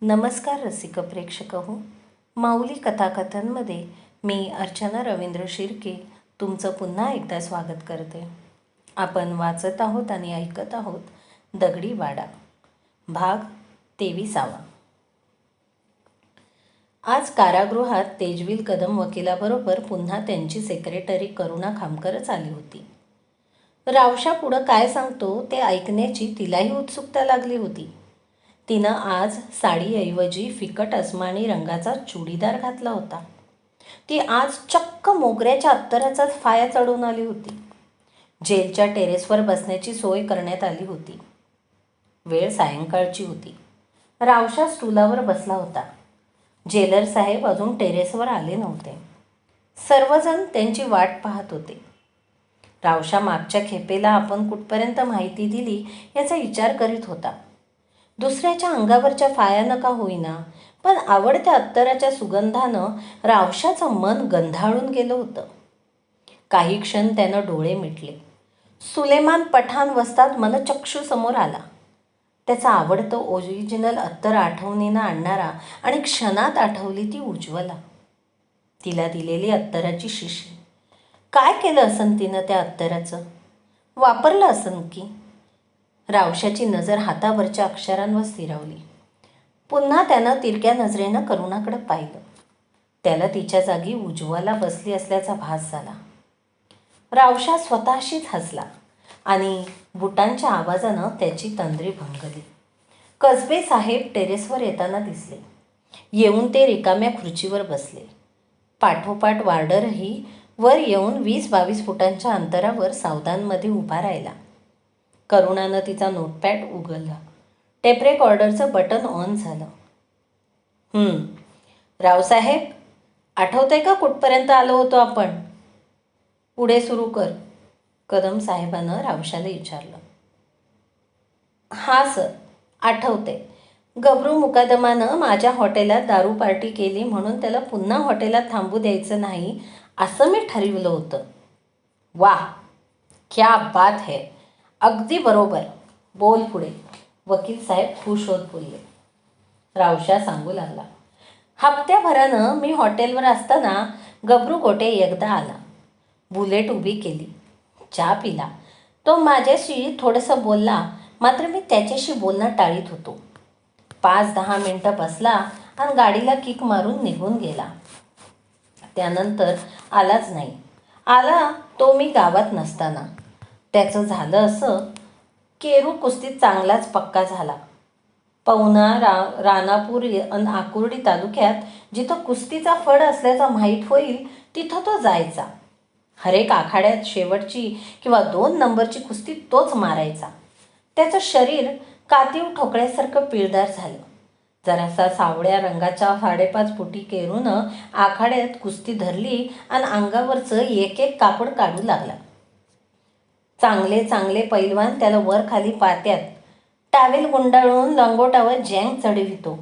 नमस्कार रसिक प्रेक्षक हो. माऊली कथाकथनमध्ये मी अर्चना रवींद्र शिर्के तुमचं पुन्हा एकदा स्वागत करते. आपण वाचत आहोत आणि ऐकत आहोत दगडी वाडा भाग 23. आज कारागृहात तेजवील कदम वकिलाबरोबर पुन्हा त्यांची सेक्रेटरी करुणा खामकरच आली होती. रावशा पुढं काय सांगतो ते ऐकण्याची तिलाही उत्सुकता लागली होती. तिनं आज साडीऐवजी फिकट अस्मानी रंगाचा चुडीदार घातला होता. ती आज चक्क मोगऱ्याच्या अत्तराचाच फाया चढून आली होती. जेलच्या टेरेसवर बसण्याची सोय करण्यात आली होती. वेळ सायंकाळची होती. रावशा स्टूलावर बसला होता. जेलर साहेब अजून टेरेसवर आले नव्हते. सर्वजण त्यांची वाट पाहत होते. रावशा मागच्या खेपेला आपण कुठपर्यंत माहिती दिली याचा विचार करीत होता. दुसऱ्याच्या अंगावरच्या फायानं का होईना, पण आवडत्या अत्तराच्या सुगंधानं रावशाचं मन गंधाळून गेलं होतं. काही क्षण त्यानं डोळे मिटले. सुलेमान पठाण वस्ताद मनचक्षू समोर आला. त्याचं आवडतं ओरिजिनल अत्तर आठवणीनं आणणारा आणि क्षणात आठवली ती उज्ज्वला. तिला दिलेली अत्तराची शिशी. काय केलं असन तिनं त्या अत्तराचं? वापरलं असन की? रावशाची नजर हातावरच्या अक्षरांवर स्थिरावली. पुन्हा त्यानं तिरक्या नजरेनं करुणाकडे पाहिलं. त्याला तिच्या जागी उज्ज्वला बसली असल्याचा भास झाला. रावशा स्वतःशीच हसला आणि बुटांच्या आवाजानं त्याची तंद्री भंगली. कसबे साहेब टेरेसवर येताना दिसले. येऊन ते रिकाम्या खुर्चीवर बसले. पाठोपाठ वार्डरही वर येऊन 20-22 फुटांच्या अंतरावर सावधानमध्ये उभा राहिला. करुणानं तिचा नोटपॅड उघडला. टेप रेकॉर्डरचं बटन ऑन झालं. रावसाहेब, आठवतंय का कुठपर्यंत आलो होतो आपण? पुढे सुरू कर, कदम साहेबानं रावशाला विचारलं. हां सर, आठवते. गबरू मुकादमानं माझ्या हॉटेलात दारू पार्टी केली म्हणून त्याला पुन्हा हॉटेलात थांबू द्यायचं नाही असं मी ठरवलं होतं. वाह, क्या बात है. अगदी बरोबर. बोल पुढे, वकील साहेब खुश होत बोलले. रावशा सांगू लागला. हप्त्याभरानं मी हॉटेलवर असताना गबरू गोटे एकदा आला. बुलेट उभी केली. चहा पिला. तो माझ्याशी थोडंसं बोलला, मात्र मी त्याच्याशी बोलणं टाळीत होतो. 5-10 मिनटं बसला आणि गाडीला किक मारून निघून गेला. त्यानंतर आलाच नाही. आला तो मी गावात नसताना. त्याचं झालं असं, केरू कुस्तीत चांगलाच पक्का झाला. पवना, रानापूर आणि आकुर्डी तालुक्यात जिथं कुस्तीचा फड असल्याचा माहीत होईल तिथं तो जायचा. हरेक आखाड्यात शेवटची किंवा 2 नंबरची कुस्ती तोच मारायचा. त्याचं शरीर कातीव ठोकळ्यासारखं पिळदार झालं. जरासा सावळ्या रंगाच्या 5.5 फुटी केरूनं आखाड्यात कुस्ती धरली आणि अंगावरचं एक कापड काढू लागला. चांगले चांगले पैलवान त्याला वर खाली पात्यात टावेल गुंडाळून लंगोटावर जँग चढवितो.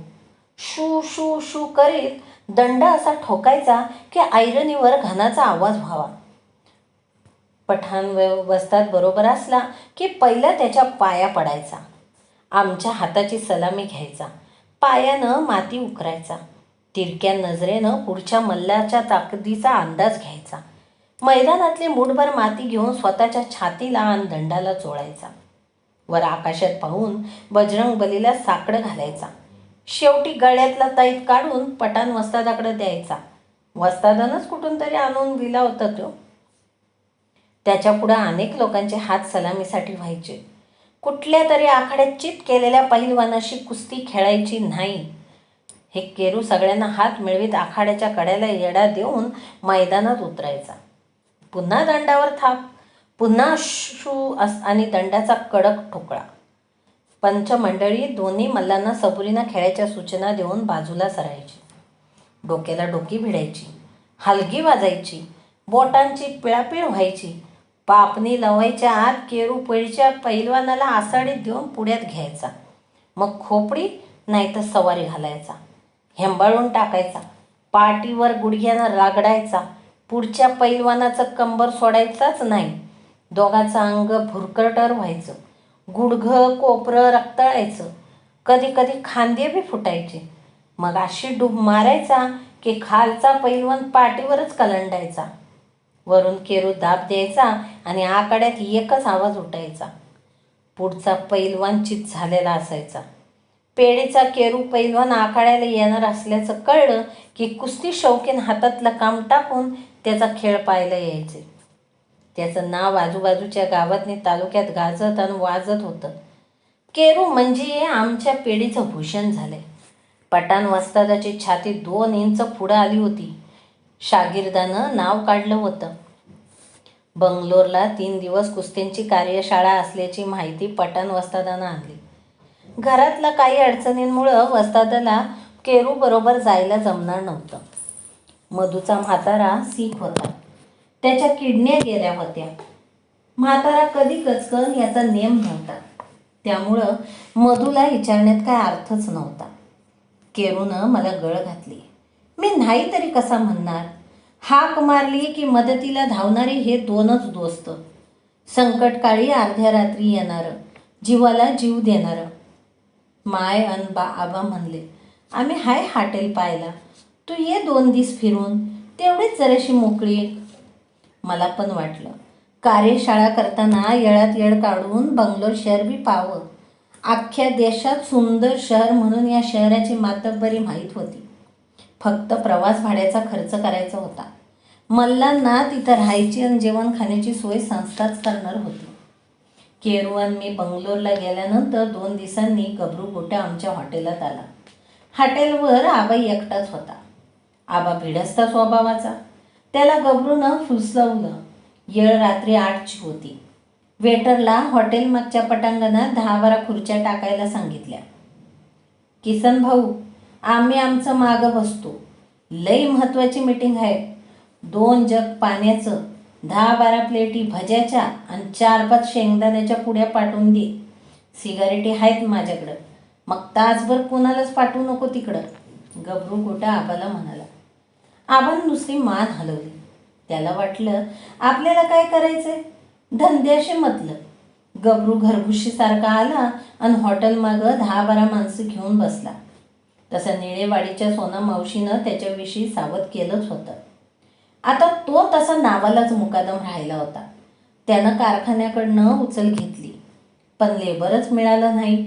शू शू शू करीत दंड असा ठोकायचा की ऐरणीवर घनाचा आवाज व्हावा. पठाण वस्ताद बरोबर असला की पहिला त्याच्या पाया पडायचा. आमच्या हाताची सलामी घ्यायचा. पायानं माती उकरायचा. तिरक्या नजरेनं पुढच्या मल्लाच्या ताकदीचा अंदाज घ्यायचा. मैदानातली मुठभर माती घेऊन स्वतःच्या छातीला आणि दंडाला चोळायचा. वर आकाशात पाहून बजरंगबलीला साकडं घालायचा. शेवटी गळ्यातला ताईत काढून पठाण वस्तादाकडे द्यायचा. वस्तादानंच कुठून तरी आणून दिला होता तो. त्याच्या पुढं अनेक लोकांचे हात सलामीसाठी व्हायचे. कुठल्या तरी आखाड्यात चित केलेल्या पहिलवानाशी कुस्ती खेळायची नाही. हे केरू सगळ्यांना हात मिळवीत आखाड्याच्या कड्याला येडा देऊन मैदानात उतरायचा. पुन्हा दंडावर थाप. पुन्हा शू आणि दंडाचा कडक ठोकळा. पंचमंडळी दोन्ही मल्लांना सबुरीनं खेळायच्या सूचना देऊन बाजूला सरायची. डोक्याला डोकी भिडायची. हलगी वाजायची. बोटांची पिळापिळ व्हायची. पापणी लवायच्या आत केरू पळीच्या पैलवानाला आसाडीत देऊन पुढ्यात घ्यायचा. मग खोपडी नाही तर सवारी घालायचा. हेंबाळून टाकायचा. पाठीवर गुडघ्यानं रागडायचा. पुढच्या पैलवानाचं कंबर सोडायचाच नाही. दोघाचं अंग भुरकटर व्हायचं. गुडघं कोपरं रक्तळायचं. कधी कधी खांदे बी फुटायचे. मग अशी डूब मारायचा की खालचा पैलवान पाठीवरच कलंडायचा. वरून केरू दाब द्यायचा आणि आखाड्यात एकच आवाज उठायचा. पुढचा पैलवान चित झालेला असायचा. पेढीचा केरू पैलवान आखाड्याला येणार असल्याचं कळलं की कुस्ती शौकीन हातातलं काम टाकून त्याचा खेळ पाहायला यायचे. त्याचं नाव आजूबाजूच्या गावातनी तालुक्यात गाजत आणि वाजत होतं. केरू म्हणजे आमच्या पेढीचं भूषण झालंय. पठाण वस्तादाची छाती 2 इंच पुढं आली होती. शागिर्दानं नाव काढलं होतं. बंगलोरला 3 दिवस कुस्त्यांची कार्यशाळा असल्याची माहिती पठाण वस्तादानं आणली. घरातल्या काही अडचणींमुळं वस्तादाला केरूबरोबर जायला जमणार नव्हतं. मधूचा म्हातारा सीख होता. त्याच्या किडन्या गेल्या होत्या. म्हातारा कधी कचकन याचा नेम नव्हता. त्यामुळं मधूला विचारण्यात काय अर्थच नव्हता. केरूनं मला गळ घातली. मी नाही तरी कसा म्हणणार. हाक मारली की मदतीला धावणारे हे 2च दोस्त. संकटकाळी अर्ध्या रात्री येणारं, जीवाला जीव देणारं. माय अन आबा म्हणले, आम्ही हाय हॉटेल पाहायला, तू ये 2 दिवस फिरून, तेवढीच जराशी मोकळी. मला पण वाटलं कार्यशाळा करताना येळात येळ काढून बंगलोर शहर बी पाहावं. अख्ख्या देशात सुंदर शहर म्हणून या शहराची मातब्बरी माहीत होती. फक्त प्रवास भाड्याचा खर्च करायचा होता. मल्लांना तिथं राहायची आणि जेवण खाण्याची सोय संस्थाच करणार होती. केरू आणि मी बंगलोरला गेल्यानंतर 2 दिवसांनी गबरू गोट्या आमच्या हॉटेलात आला. हॉटेलवर आबा एकटाच होता. आबा भिडस्ता स्वभावाचा. त्याला गबरूनं फुसवलं. येळ रात्री 8ची होती. वेटरला हॉटेल मागच्या पटांगणात 10-12 खुर्च्या टाकायला सांगितल्या. किसन भाऊ, आम्ही आमचं मागं बसतो. लई महत्त्वाची मीटिंग आहे. 2 जग पाण्याचं, 10-12 प्लेटी भज्याच्या आणि 4-5 शेंगदाण्याच्या पुड्या पाठवून दे. सिगारेटी आहेत माझ्याकडं. मग तासभर कोणालाच पाठवू नको तिकडं, गबरू गोटा आबाला म्हणाला. आबानं नुसती मान हलवली. त्याला वाटलं आपल्याला काय करायचंय, धंद्याशी मतलब. गबरू घरघुशीसारखा आला आणि हॉटेल मागं 10-12 माणसं घेऊन बसला. तसं निळेवाडीच्या सोना मावशीनं त्याच्याविषयी सावध केलंच होतं. आता तो तसा नावालाच मुकादम राहिला होता. त्यानं कारखान्याकडनं उचल घेतली, पण लेबरच मिळालं नाही.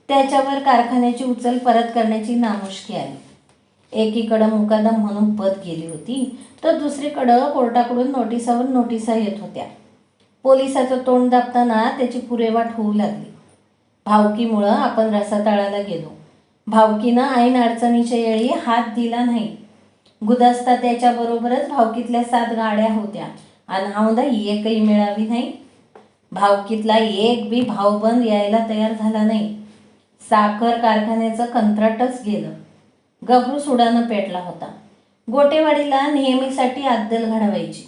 त्याच्यावर कारखान्याची उचल परत करण्याची नामुष्की आली. एकीकडं मुकादम म्हणून पद गेली होती, तर दुसरीकडं कोर्टाकडून नोटिसावर नोटिसा येत होत्या. पोलिसाचं तोंड दाबताना त्याची पुरेवाट होऊ लागली. भावकीमुळं आपण रसातळाला गेलो. भावकीनं ऐन अडचणीच्या वेळी हात दिला नाही. गुदास्ता त्याच्याबरोबरच भावकीतल्या 7 गाड्या होत्या आणि औंधा एकही मिळावी नाही. भावकीतला एक बी भावबंद यायला तयार झाला नाही. साखर कारखान्याचं कंत्राटच गेलं. गबरू सुडानं पेटला होता. गोटेवाडीला नेहमीसाठी अद्दल घडवायची.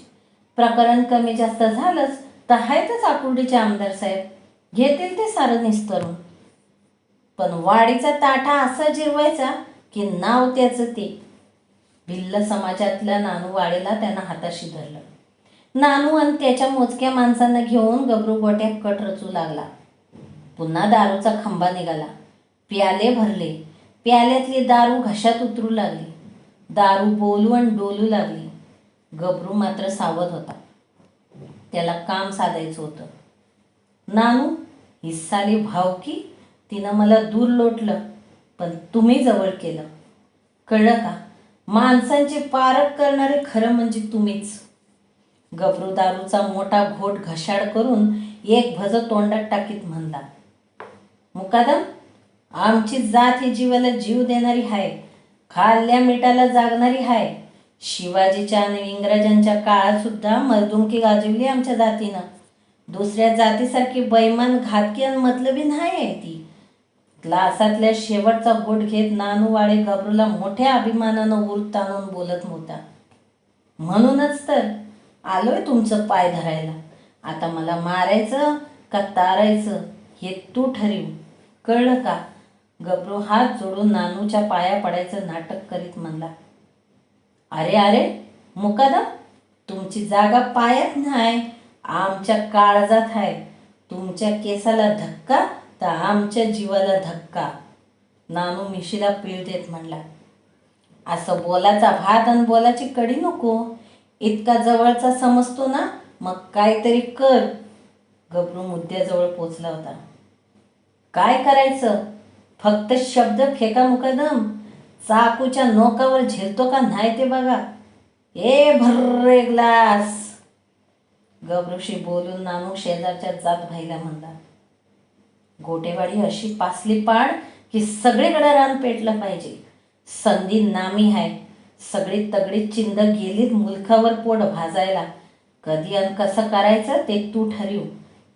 प्रकरण कमी जास्त झालंच तर आहेतच आकुर्डीचे आमदार साहेब, घेतील ते सारं निस्तरून. पण वाडीचा ताठा असा जिरवायचा की नाव त्याचं ते. भिल्ल समाजातल्या नानू वाडेला त्यानं हाताशी धरलं. नानू आणि त्याच्या मोजक्या माणसांना घेऊन गबरू गोट्यात कट रचू लागला. पुन्हा दारूचा खंबा निघाला. प्याले भरले. प्याल्यातली दारू घशात उतरू लागली. दारू बोलू आणि डोलू लागली. गबरू मात्र सावध होता. त्याला काम साधायचं होतं. नानू, ही साली भावकी, तिनं मला दूर लोटलं, पण तुम्ही जवळ केलं. कळलं का? माणसांची पारख करणारे खरं म्हणजे तुम्हीच. गबरू दारूचा मोठा घोट घशाड करून एक भज तोंडात टाकीत म्हणला. मुकादम, आमची जात ही जीवाला जीव देणारी आहे, खाल्ल्या मिठाला जागणारी आहे. शिवाजीच्या आणि इंग्रजांच्या काळात सुद्धा मर्दुमकी गाजवली आमच्या जातीनं. दुसऱ्या जातीसारखी बैमान, घातकी आणि मतलबी नाही आहे ती. ग्लासातल्या शेवटचा घोट घेत नानूवाळे गबरूला मोठ्या अभिमानानं उर ताणून बोलत होता. म्हणूनच तर आलोय तुमचं पाय धरायला. आता मला मारायचं का तारायचं हे तू ठरव. कळलं का? गबरू हात जोडून नानूच्या पाया पडायचं नाटक करीत म्हणला. अरे अरे मुकादम, तुमची जागा पायात नाही, आमच्या काळजात आहे. तुमच्या केसाला धक्का तर आमच्या जीवाला धक्का. नानू मिशीला पीळ देत म्हणला. असं बोलाचा भात आणि बोलाची कडी नको. इतका जवळचा समजतो ना, मग काहीतरी कर. गबरू मुद्द्याजवळ पोचला होता. काय करायचं? फक्त शब्द फेका मुकादम. चाकूच्या नोकावर झेलतो का नाही ते बघा. भर्रे ग्लास. गबरूशी बोलून नानू शेजारच्या जात भाईला म्हणला. गोटेवाडी अशी पासली पाड की सगळीकडे रान पेटलं पाहिजे. संधी नामी आहे. सगळी तगडी चिंद गेलीत मुलखावर पोट भाजायला. कधी आणि कसं करायचं ते तू ठरव.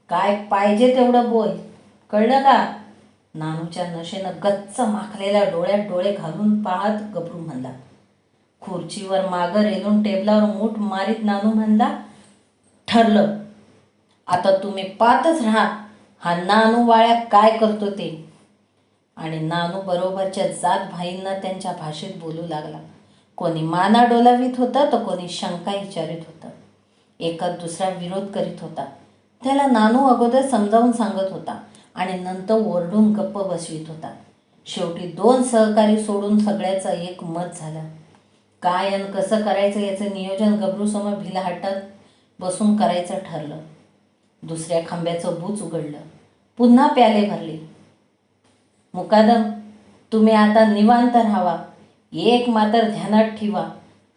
काय पाहिजे तेवढं बोल, कळलं का? नानूच्या नशेनं गच्च माखलेल्या डोळ्यात डोळे घालून पाहत गबरू म्हणला. खुर्चीवर मागं रेलून टेबलावर मूठ मारीत नानू म्हणला. ठरलं. आता तुम्ही पाहतच राहा हा नानू वाळ्या काय करतो ते. आणि नानू बरोबरच्या जात भाईंना त्यांच्या भाषेत बोलू लागला. कोणी माना डोलावीत होतं तर कोणी शंका विचारित होतं. एकात दुसरा विरोध करीत होता. त्याला नानू अगोदर समजावून सांगत होता आणि नंतर ओरडून गप्प बसवीत होता. शेवटी 2 सहकारी सोडून सगळ्याचं एक मत झालं. काय आणि कसं करायचं याचं नियोजन गबरूसमोर भिलाहाटात बसून करायचं ठरलं. दुसऱ्या खांब्याचं बूच उघडलं. पुन्हा प्याले भरले. मुकादम, तुम्ही आता निवांत राहावा. एक मात्र ध्यानात ठेवा.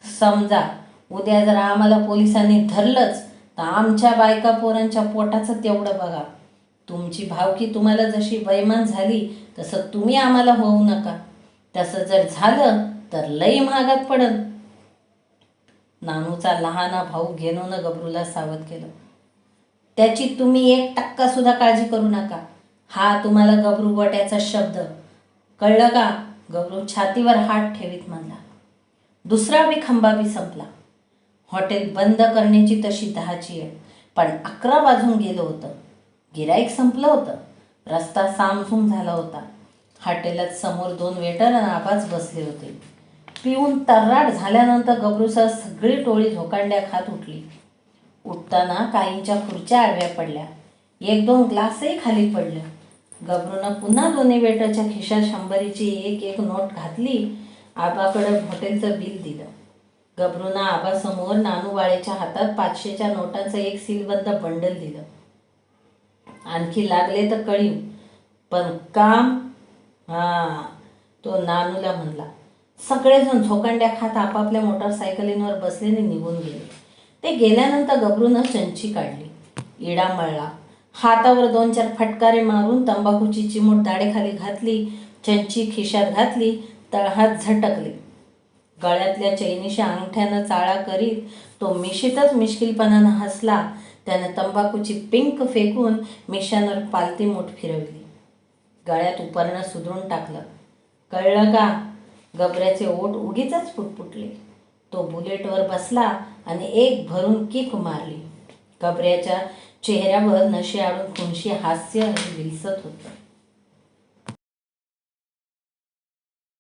समजा उद्या जर आम्हाला पोलिसांनी धरलंच तर आमच्या बायका पोरांच्या पोटाचं तेवढं बघा. तुमची भावकी तुम्हाला जशी बैमान झाली तसं तुम्ही आम्हाला होऊ नका. तसं जर झालं तर लई महागात पडल. नानूचा लहाना भाऊ घेणून गबरूला सावध केलं. त्याची तुम्ही 1% सुद्धा काळजी करू नका. हा तुम्हाला गबरू गोट्याचा शब्द, कळलं का? गबरू छातीवर हात ठेवीत म्हणला. दुसरा बी खंबा बी संपला. हॉटेल बंद करण्याची तशी 10ची वेळ, पण 11 वाजून गेलं होतं. गिराईक संपलं होतं. रस्ता सामसूम झाला होता. हॉटेलात समोर 2 वेटर आणि आबाच बसले होते. पिऊन तर्राट झाल्यानंतर गबरूसह सगळी टोळी झोकांड्या खात उठली. उठताना काहींच्या खुर्च्या आडव्या पडल्या. 1-2 ग्लासही खाली पडले. गबरूनं पुन्हा दोन्ही वेटरच्या खिशात 100ची एक नोट घातली. आबाकडं हॉटेलचं बिल दिलं. गबरूनं आबासमोर नानूवाळेच्या हातात 500च्या नोटांचं एक सीलबंद बंडल दिलं. आणखी लागले तर कळीव, पण काम? तो नानूला म्हणला. सगळेजण झोकांड्या खात आपापल्या मोटारसायकलींवर बसलेने निघून गेले. ते गेल्यानंतर गबरूनं चंची काढली. इडा मळला. हातावर 2-4 फटकारे मारून तंबाखूची चिमूट दाढेखाली घातली. चंची खिशात घातली. तळहात झटकले. गळ्यातल्या चैनीच्या अंगठ्यानं चाळा करीत तो मिशीतच मिश्किलपणानं हसला. त्यानं तंबाखूची पिंक फेकून मिशांवर पालती मूठ फिरवली. गळ्यात उपरणं सुधरून टाकलं. कळलं का? गबऱ्याचे ओठ उगीचच फुटफुटले. तो बुलेटवर बसला आणि एक भरून किक मारली. गबऱ्याच्या चेहऱ्यावर नशे आडून खुनशी हास्य विलसत होतं.